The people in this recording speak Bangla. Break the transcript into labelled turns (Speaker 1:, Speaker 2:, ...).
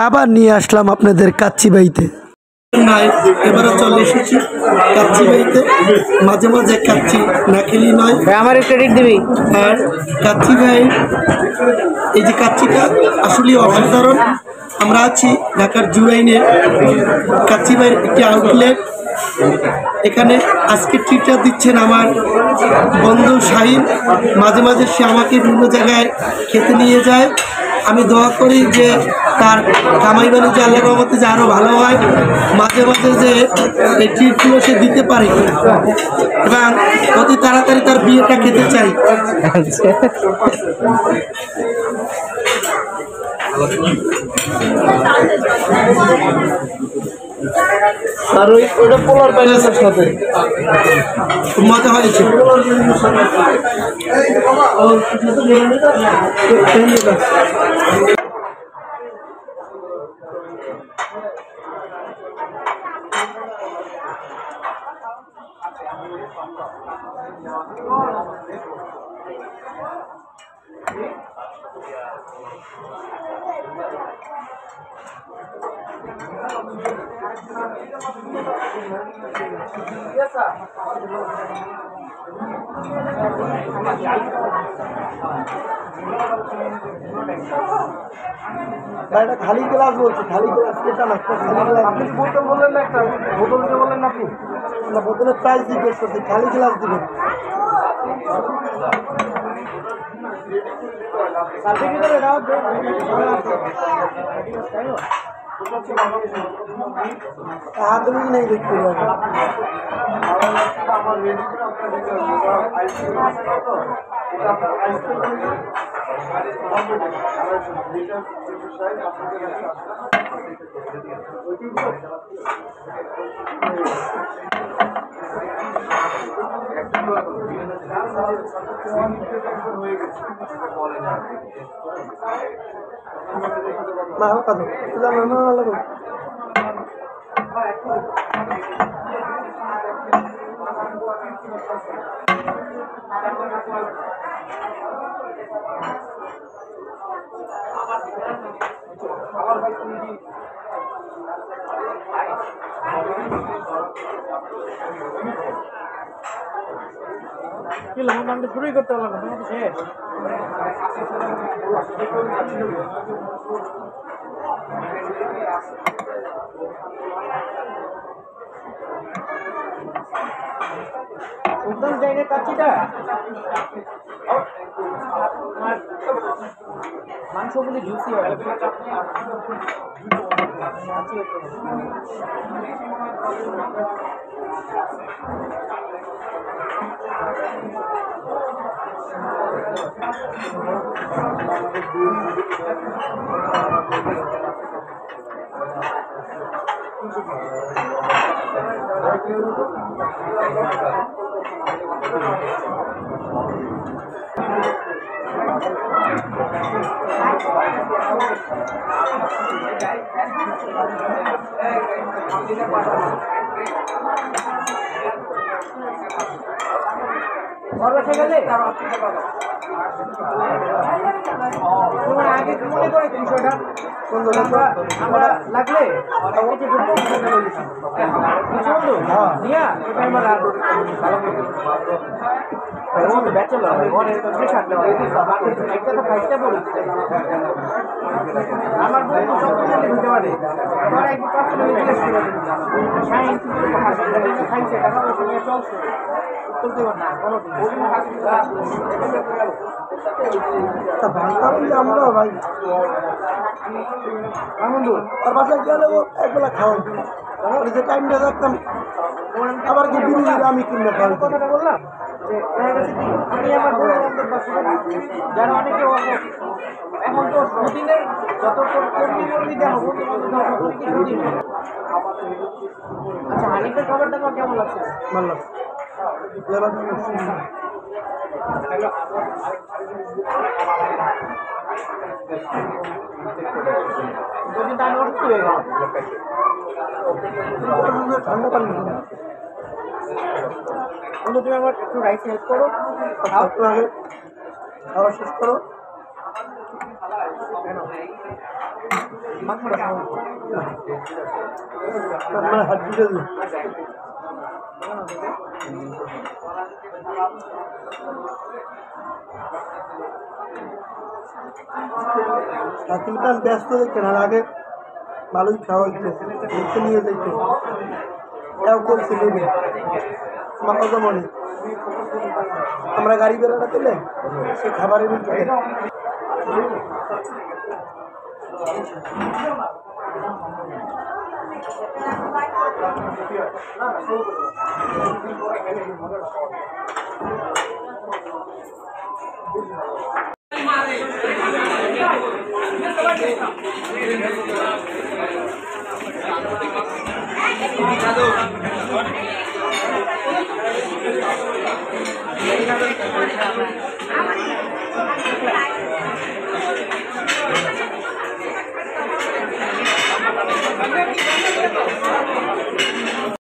Speaker 1: আবার নিয়ে আসলাম আপনাদের কাচ্চিবাইতে। এবারে চলে এসেছি কাচ্চিবাইতে। মাঝে মাঝে কাচ্চি না খেলেই নয়।
Speaker 2: আমার ক্রেডিট দিবি।
Speaker 1: আর কাচ্চি ভাই, এই যে কাচ্চিটা আসলে অসাধারণ। আমরা আছি ঢাকার জুরাইনে কাচ্চি ভাইয়ের একটি আউটলেট। এখানে আজকে ট্রিটটা দিচ্ছেন আমার বন্ধু শাহিন। মাঝে মাঝে সে আমাকে বিভিন্ন জায়গায় খেতে নিয়ে যায়। আমি দোয়া করি যে তার কামাই বাণিজ্য আল্লাহর রহমতে যে আরও ভালো হয়, মাঝে মাঝে যে এই ট্রিটগুলো সে দিতে পারে এবং অতি তাড়াতাড়ি তার বিয়েটা খেতে চাই। আর ওইটা পোলার প্যাকেজের সাথে খুব মজা হয়েছে। খালি গ্লাস বলছি, খালি গ্লাস এটা না, খালি গ্লাস। আপনি বোতল বললেন না, একটা বোতল দিতে বললেন না আপনি? না, বোতলের প্রাইস জিজ্ঞেস করছি, খালি গ্লাস দিবেন। आदमी नहीं देखते শুরুই করতে পারলাম না, শেষ। একদম চাইলে কাচ্চিটা মাংসগুলি জুসি হয়। আগে মনে করে বিষয়টা আমরা লাগলে আমার বন্ধু সব বুঝতে পারে। আমার একদিন পার্সোনালি জিজ্ঞেস করে খাইছে টাকা পয়সা নিয়ে চলছে, উত্তর দেবেন না কোনো আমরা ভাই বন্ধু আর বাসায় গেলে একবেলা খাওয়াই যে টাইমটা রাখতাম আবার কি বিরিয়ানি আমি কিনে খাওয়াই। কথাটা বললাম যে আমি আমার বন্ধু বান্ধব বা যারা অনেকে এখন তো দুদিনের যত কর্মী দেওয়া বন্ধু বান্ধব দুদিন। আচ্ছা, হানিফের খাবারটা তোমার কেমন লাগছে? ভালো লাগছে। দুদিনটা আমি অসুস্থ হয়ে গেলাম। ঠান্ডা পানি বন্ধু, তুমি আমার একটু রাইস হেল্প করো, একটু আগে খাওয়া শেষ করো। হাকিমখান ব্যস্ত দেখছেন আর আগে ভালোই খাওয়া হচ্ছে দেখতে নিয়ে দেখতে এও করছে নেবে মাথা মনে আমরা গাড়ি বেরোটা পেলে সে খাবারের ভিতরে